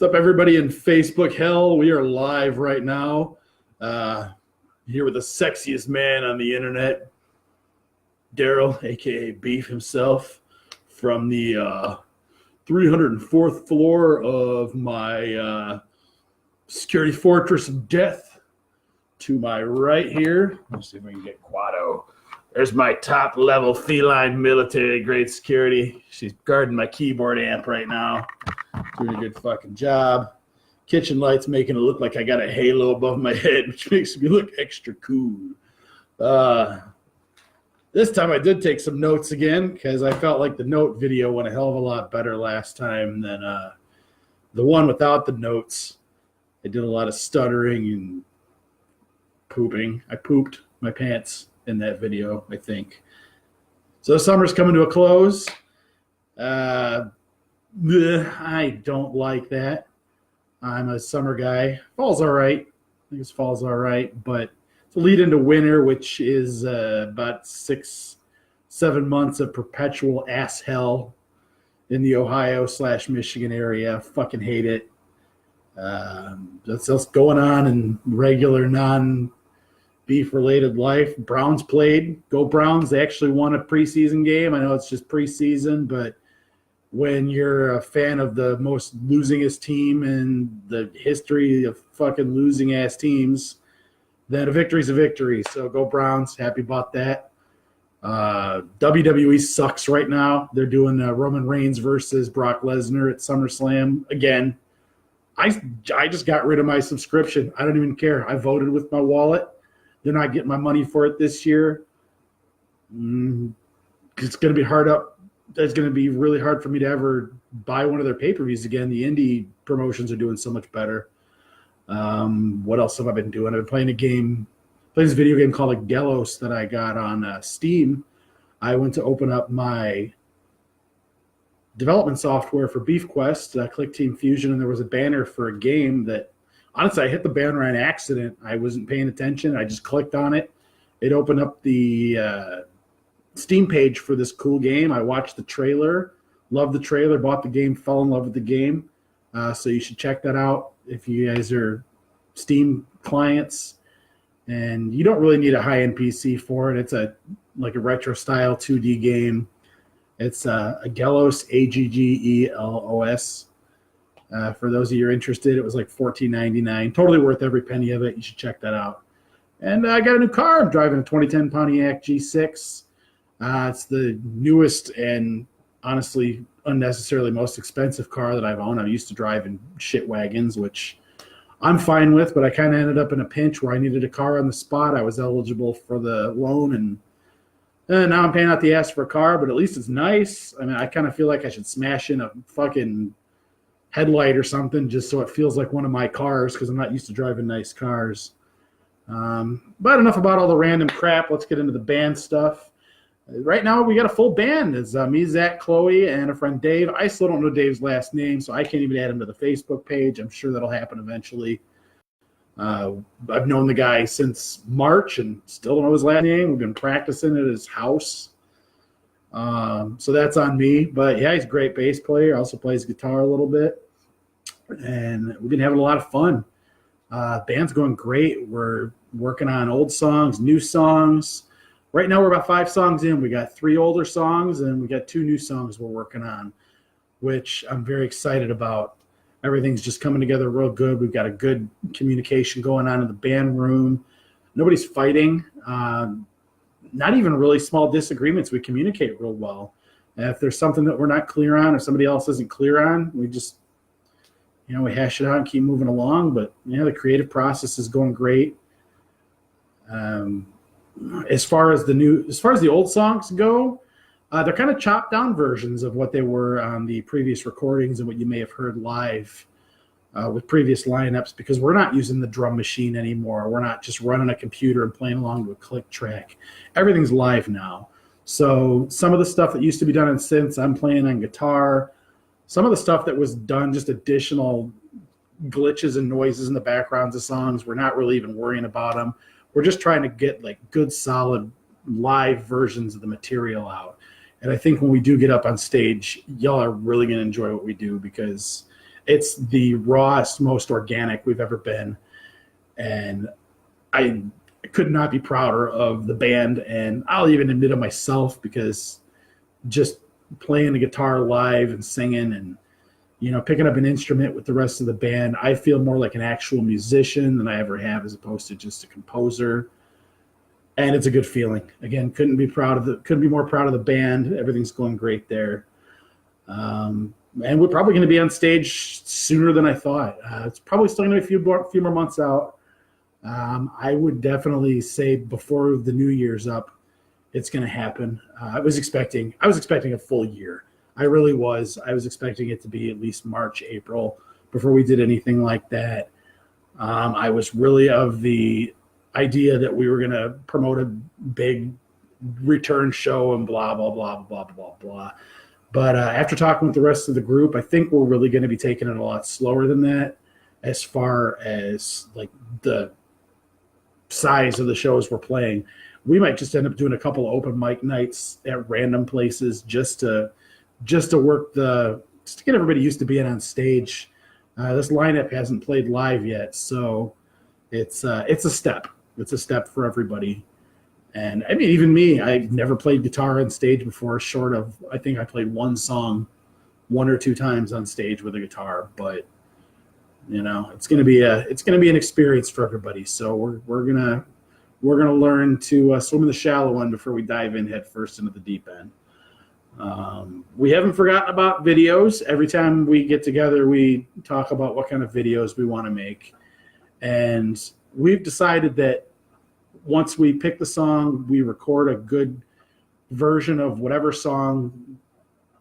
What's up, everybody in Facebook hell? We are live right now. Here with the sexiest man on the internet, Daryl, aka Beef himself, from the 304th floor of my security fortress of death. To my right here, let's see if we can get Quado. There's my top level feline military grade security. She's guarding my keyboard amp right now. Doing a good fucking job. Kitchen lights making it look like I got a halo above my head, which makes me look extra cool. This time I did take some notes again because I felt like the note video went a hell of a lot better last time than the one without the notes. I did a lot of stuttering and pooping. I pooped my pants in that video, I think. So summer's coming to a close. I don't like that. I'm a summer guy. Fall's all right. I think fall's all right, but it's a lead into winter, which is about 6-7 months of perpetual ass hell in the Ohio/Michigan area. Fucking hate it. That's what's going on in regular non-beef related life. Browns played. Go Browns. They actually won a preseason game. I know it's just preseason, but when you're a fan of the most losingest team in the history of fucking losing ass teams, then a victory's a victory. So go Browns. Happy about that. WWE sucks right now. They're doing Roman Reigns versus Brock Lesnar at SummerSlam again. I just got rid of my subscription. I don't even care. I voted with my wallet. They're not getting my money for it this year. It's going to be hard up. It's going to be really hard for me to ever buy one of their pay-per-views again. The indie promotions are doing so much better. What else have I been doing? I've been playing this video game called Gelos that I got on Steam. I went to open up my development software for Beef Quest. I clicked Team Fusion, and there was a banner for a game that, honestly, I hit the banner on accident. I wasn't paying attention. I just clicked on it. It opened up the Steam page for this cool game. I watched the trailer, loved the trailer, bought the game, fell in love with the game. So you should check that out if you guys are Steam clients. And you don't really need a high-end PC for it. It's like a retro-style 2D game. It's a Gelos, Aggelos. For those of you who are interested, it was like $14.99. Totally worth every penny of it. You should check that out. And I got a new car. I'm driving a 2010 Pontiac G6. It's the newest and honestly unnecessarily most expensive car that I've owned. I'm used to driving shit wagons, which I'm fine with, but I kind of ended up in a pinch where I needed a car on the spot. I was eligible for the loan, and now I'm paying out the ass for a car, but at least it's nice. I mean, I kind of feel like I should smash in a fucking headlight or something just so it feels like one of my cars because I'm not used to driving nice cars. But enough about all the random crap. Let's get into the band stuff. Right now, we got a full band. It's me, Zach, Chloe, and a friend, Dave. I still don't know Dave's last name, so I can't even add him to the Facebook page. I'm sure that'll happen eventually. I've known the guy since March and still don't know his last name. We've been practicing at his house. So that's on me. But, yeah, he's a great bass player. Also plays guitar a little bit. And we've been having a lot of fun. Band's going great. We're working on old songs, new songs. Right now, we're about 5 songs in. We got 3 older songs, and we got 2 new songs we're working on, which I'm very excited about. Everything's just coming together real good. We've got a good communication going on in the band room. Nobody's fighting. Not even really small disagreements. We communicate real well. And if there's something that we're not clear on or somebody else isn't clear on, we just, we hash it out and keep moving along. But, the creative process is going great. As far as the old songs go, they're kind of chopped down versions of what they were on the previous recordings and what you may have heard live with previous lineups, because we're not using the drum machine anymore. We're not just running a computer and playing along to a click track. Everything's live now. So some of the stuff that used to be done on synths, I'm playing on guitar. Some of the stuff that was done, just additional glitches and noises in the backgrounds of songs, we're not really even worrying about them. We're just trying to get like good, solid live versions of the material out. And I think when we do get up on stage, y'all are really going to enjoy what we do, because It's the rawest, most organic we've ever been. And I could not be prouder of the band. And I'll even admit it myself, because just playing the guitar live and singing and, picking up an instrument with the rest of the band, I feel more like an actual musician than I ever have, as opposed to just a composer. And it's a good feeling. Again, couldn't be more proud of the band. Everything's going great there. And we're probably going to be on stage sooner than I thought. It's probably still going to be a few more months out. I would definitely say before the new year's up, it's going to happen. I was expecting a full year. I really was. I was expecting it to be at least March, April before we did anything like that. I was really of the idea that we were going to promote a big return show and blah, blah, blah, blah, blah, blah. But after talking with the rest of the group, I think we're really going to be taking it a lot slower than that, as far as like the size of the shows we're playing. We might just end up doing a couple of open mic nights at random places just to get everybody used to being on stage. This lineup hasn't played live yet, so it's a step. It's a step for everybody. And I mean, even me, I've never played guitar on stage before, short of, I think I played one song 1 or 2 times on stage with a guitar, but it's going to be an experience for everybody. So we're going to learn to swim in the shallow end before we dive in head first into the deep end. We haven't forgotten about videos. Every time we get together, we talk about what kind of videos we want to make. And we've decided that once we pick the song, we record a good version of whatever song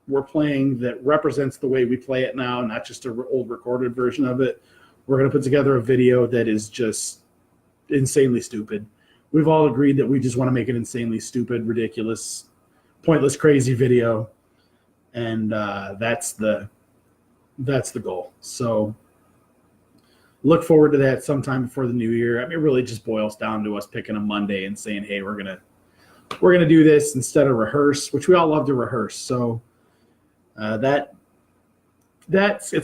we're playing that represents the way we play it now, not just an old recorded version of it. We're going to put together a video that is just insanely stupid. We've all agreed that we just want to make an insanely stupid, ridiculous, pointless, crazy video. And that's the goal. So look forward to that sometime before the new year. I mean, it really just boils down to us picking a Monday and saying, hey, we're gonna do this instead of rehearse, which we all love to rehearse. So it's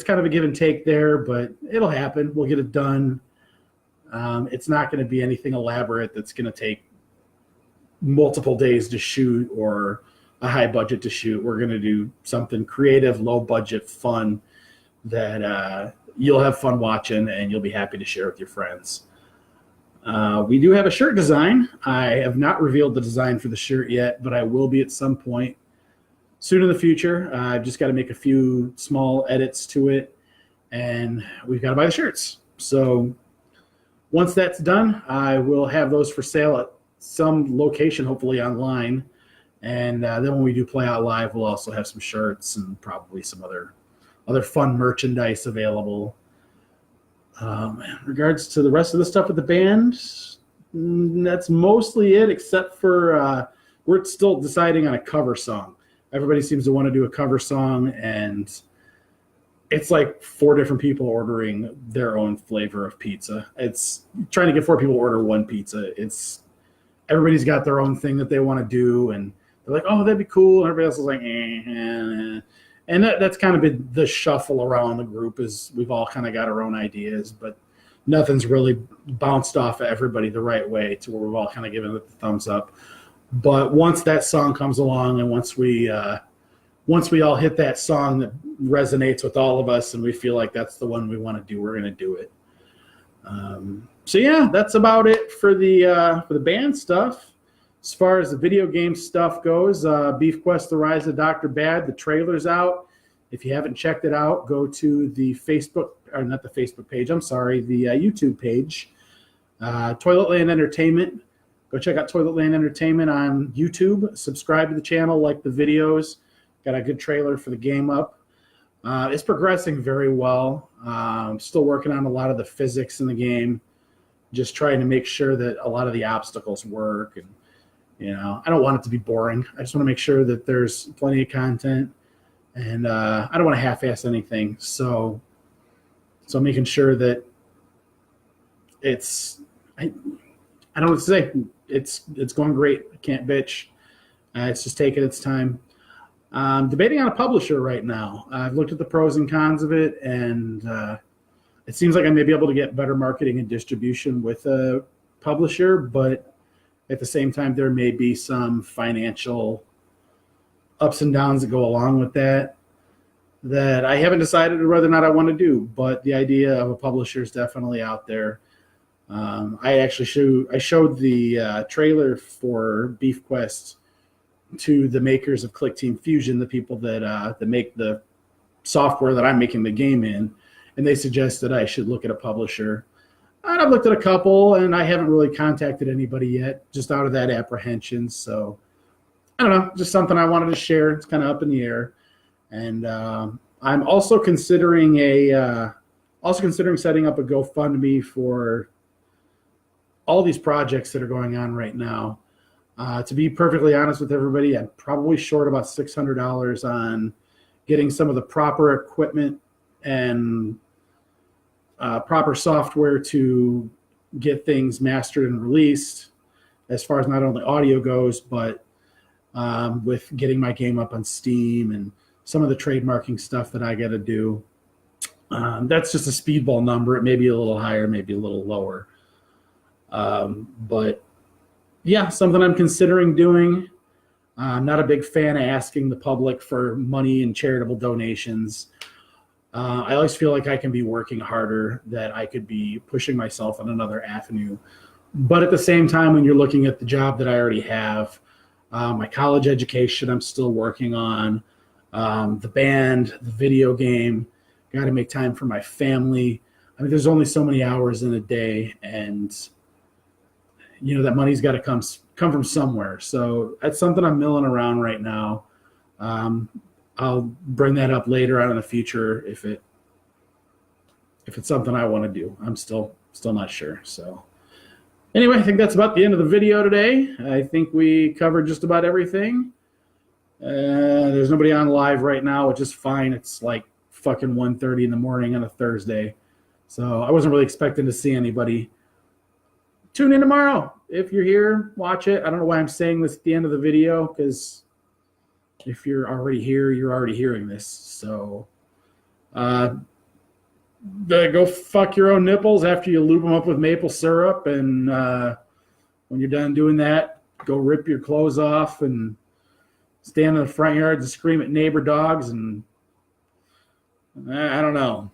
kind of a give and take there, but it'll happen. We'll get it done. It's not going to be anything elaborate that's going to take multiple days to shoot or a high budget to shoot. We're going to do something creative, low budget, fun that you'll have fun watching and you'll be happy to share with your friends. We do have a shirt design. I have not revealed the design for the shirt yet, but I will be at some point soon in the future. I've just got to make a few small edits to it, and we've got to buy the shirts. So once that's done, I will have those for sale at some location, hopefully online. And then when we do play out live, we'll also have some shirts and probably some other fun merchandise available. In regards to the rest of the stuff with the band, that's mostly it, except for we're still deciding on a cover song. Everybody seems to want to do a cover song, and it's like 4 different people ordering their own flavor of pizza. It's trying to get 4 people to order one pizza. Everybody's got their own thing that they want to do, and they're like, oh, that'd be cool. And everybody else is like, eh. And that's kind of been the shuffle around the group, is we've all kind of got our own ideas, but nothing's really bounced off of everybody the right way to where we've all kind of given it the thumbs up. But once that song comes along, and once we all hit that song that resonates with all of us and we feel like that's the one we want to do, we're going to do it. So yeah, that's about it for the band stuff. As far as the video game stuff goes, Beef Quest: The Rise of Dr. Bad, the trailer's out. If you haven't checked it out, go to the Facebook, or not the Facebook page, I'm sorry, the YouTube page, Toiletland Entertainment. Go check out Toiletland Entertainment on YouTube. Subscribe to the channel, like the videos. Got a good trailer for the game up. It's progressing very well. I'm still working on a lot of the physics in the game, just trying to make sure that a lot of the obstacles work. And I don't want it to be boring. I just want to make sure that there's plenty of content, and I don't want to half-ass anything. So I'm making sure that I don't know what to say. It's going great. I can't bitch. It's just taking its time. I'm debating on a publisher right now. I've looked at the pros and cons of it, and it seems like I may be able to get better marketing and distribution with a publisher, but at the same time, there may be some financial ups and downs that go along with that I haven't decided whether or not I want to do. But the idea of a publisher is definitely out there. I showed the trailer for Beef Quest to the makers of ClickTeam Fusion, the people that make the software that I'm making the game in, and they suggested I should look at a publisher. And I've looked at a couple, and I haven't really contacted anybody yet, just out of that apprehension. So I don't know, just something I wanted to share. It's kind of up in the air, and I'm also considering setting up a GoFundMe for all these projects that are going on right now. To be perfectly honest with everybody, I'm probably short about $600 on getting some of the proper equipment and proper software to get things mastered and released, as far as not only audio goes, but with getting my game up on Steam and some of the trademarking stuff that I got to do. That's just a speedball number. It may be a little higher, maybe a little lower. But yeah, something I'm considering doing. I'm not a big fan of asking the public for money and charitable donations. I always feel like I can be working harder, that I could be pushing myself on another avenue. But at the same time, when you're looking at the job that I already have, my college education I'm still working on, the band, the video game, got to make time for my family. I mean, there's only so many hours in a day, and that money's got to come from somewhere. So that's something I'm milling around right now. I'll bring that up later on in the future if it's something I want to do. I'm still not sure. So anyway, I think that's about the end of the video today. I think we covered just about everything. There's nobody on live right now, which is fine. It's like fucking 1:30 in the morning on a Thursday. So I wasn't really expecting to see anybody. Tune in tomorrow. If you're here, watch it. I don't know why I'm saying this at the end of the video, because if you're already here, you're already hearing this. So go fuck your own nipples after you lube them up with maple syrup. And when you're done doing that, go rip your clothes off and stand in the front yard and scream at neighbor dogs. And I don't know.